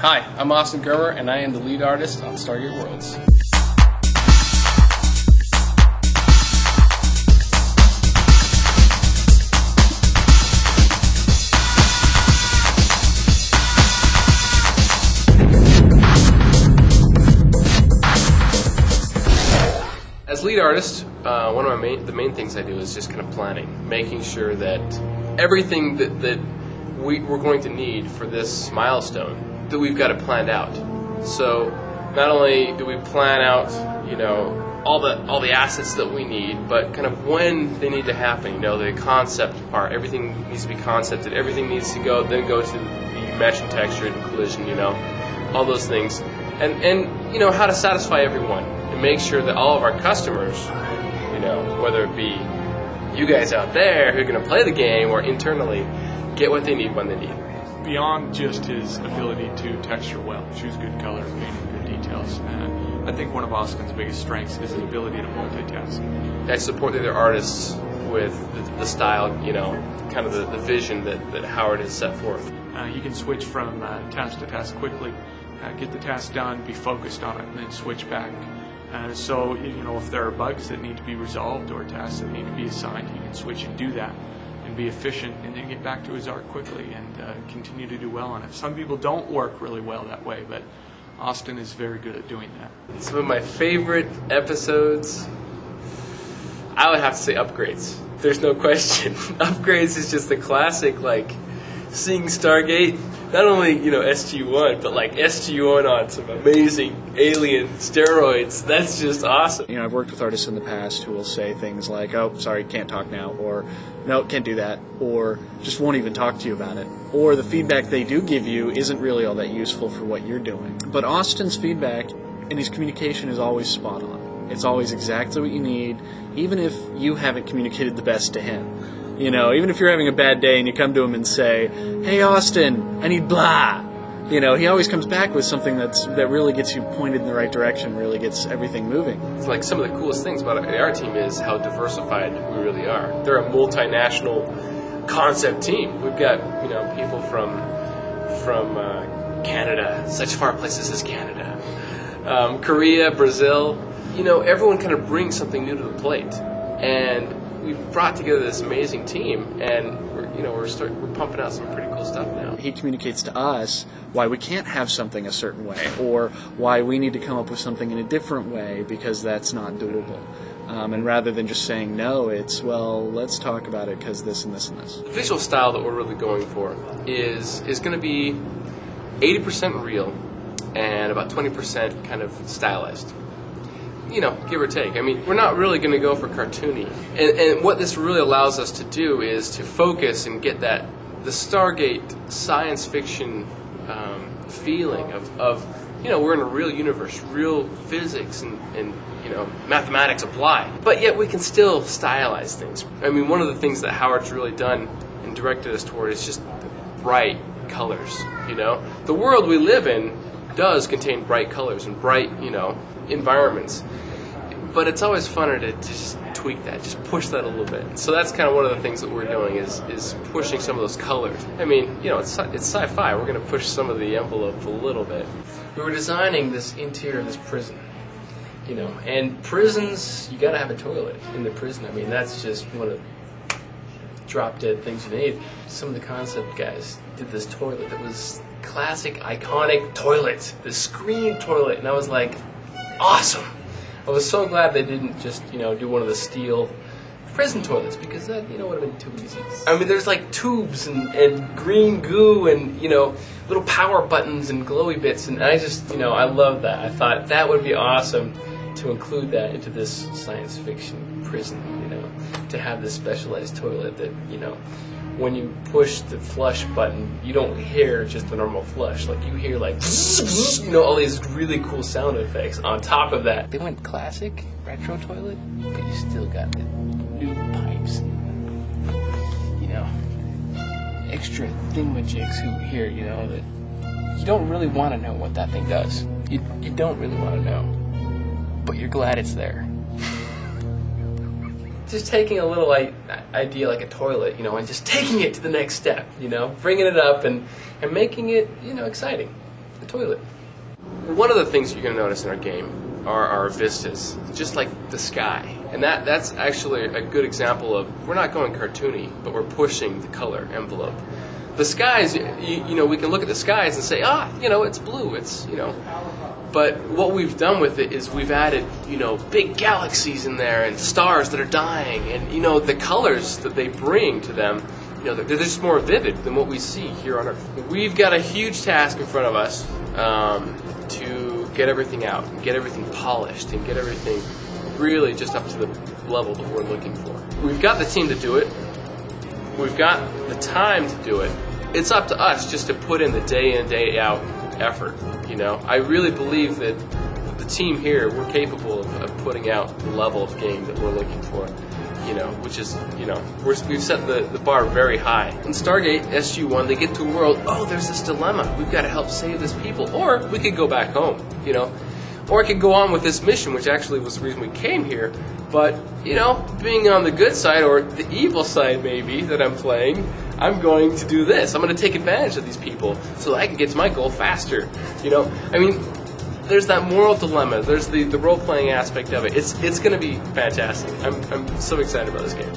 Hi, I'm Austin Germer, and I am the lead artist on Stargate Worlds. As lead artist, one of the main things I do is just kind of planning, making sure that everything that we're going to need for this milestone, that we've got it planned out. So not only do we plan out, all the assets that we need, but kind of when they need to happen. The concept part, everything needs to be concepted, everything needs to go to the mesh and texture and collision, all those things, and how to satisfy everyone and make sure that all of our customers, whether it be you guys out there who are going to play the game or internally, get what they need when they need. Beyond just his ability to texture well, choose good color, paint good details, I think one of Austin's biggest strengths is his ability to multitask. I support the other artists with the style, kind of the vision that Howard has set forth. You can switch from task to task quickly, get the task done, be focused on it, and then switch back. So, if there are bugs that need to be resolved or tasks that need to be assigned, he can switch and do that and be efficient and then get back to his art quickly and continue to do well on it. Some people don't work really well that way, but Austin is very good at doing that. Some of my favorite episodes, I would have to say Upgrades. There's no question. Upgrades is just the classic, seeing Stargate, not only, SG-1, but SG-1 on some amazing alien steroids. That's just awesome. I've worked with artists in the past who will say things like, oh, sorry, can't talk now, or no, can't do that, or just won't even talk to you about it. Or the feedback they do give you isn't really all that useful for what you're doing. But Austin's feedback and his communication is always spot on. It's always exactly what you need, even if you haven't communicated the best to him. Even if you're having a bad day and you come to him and say, hey, Austin, I need blah. He always comes back with something that really gets you pointed in the right direction, really gets everything moving. It's some of the coolest things about our team is how diversified we really are. They're a multinational concept team. We've got, people from Canada, such far places as Canada, Korea, Brazil. Everyone kind of brings something new to the plate. And we've brought together this amazing team, and we're pumping out some pretty cool stuff now. He communicates to us why we can't have something a certain way, or why we need to come up with something in a different way because that's not doable. And rather than just saying no, it's, well, let's talk about it because this and this and this. The visual style that we're really going for is going to be 80% real and about 20% kind of stylized. Give or take. We're not really going to go for cartoony. And what this really allows us to do is to focus and get the Stargate science fiction feeling of we're in a real universe, real physics and mathematics apply. But yet we can still stylize things. One of the things that Howard's really done and directed us toward is just bright colors. The world we live in does contain bright colors and bright, environments. But it's always funner to just tweak that, just push that a little bit. So that's kind of one of the things that we're doing is pushing some of those colors. It's sci-fi. We're going to push some of the envelope a little bit. We were designing this interior of this prison, and prisons, you got to have a toilet in the prison. That's just one of the drop-dead things you need. Some of the concept guys did this toilet that was classic, iconic toilet, the screen toilet, and I was like, awesome. I was so glad they didn't just, do one of the steel prison toilets, because that, would have been too easy. There's tubes and green goo and, little power buttons and glowy bits, and I just, I love that. I thought that would be awesome to include that into this science fiction prison, to have this specialized toilet that, when you push the flush button, you don't hear just the normal flush. You hear all these really cool sound effects on top of that. They went classic, retro toilet, but you still got the new pipes and, extra thingamajigs who hear, that you don't really want to know what that thing does. You don't really want to know, but you're glad it's there. Just taking a little idea like a toilet, and just taking it to the next step, bringing it up and making it, exciting. the toilet. One of the things you're going to notice in our game are our vistas, just like the sky. And that's actually a good example of, we're not going cartoony, but we're pushing the color envelope. The skies, you know, we can look at the skies and say, you know, it's blue, it's, you know. But what we've done with it is we've added, you know, big galaxies in there and stars that are dying. And, you know, the colors that they bring to them, you know, they're just more vivid than what we see here on Earth. We've got a huge task in front of us to get everything out, and get everything polished, and get everything really just up to the level that we're looking for. We've got the team to do it. We've got the time to do it. It's up to us just to put in the day in, day out effort. You know, I really believe that the team here, we're capable of putting out the level of game that we're looking for. You know, which is, you know, we've set the bar very high. In Stargate SG-1, they get to a world, there's this dilemma. We've got to help save this people. Or we could go back home, you know. Or I could go on with this mission, which actually was the reason we came here. But, you know, being on the good side, or the evil side maybe, that I'm playing, I'm going to do this. I'm going to take advantage of these people so that I can get to my goal faster. You know, I mean, there's that moral dilemma. There's the role-playing aspect of it. It's going to be fantastic. I'm so excited about this game.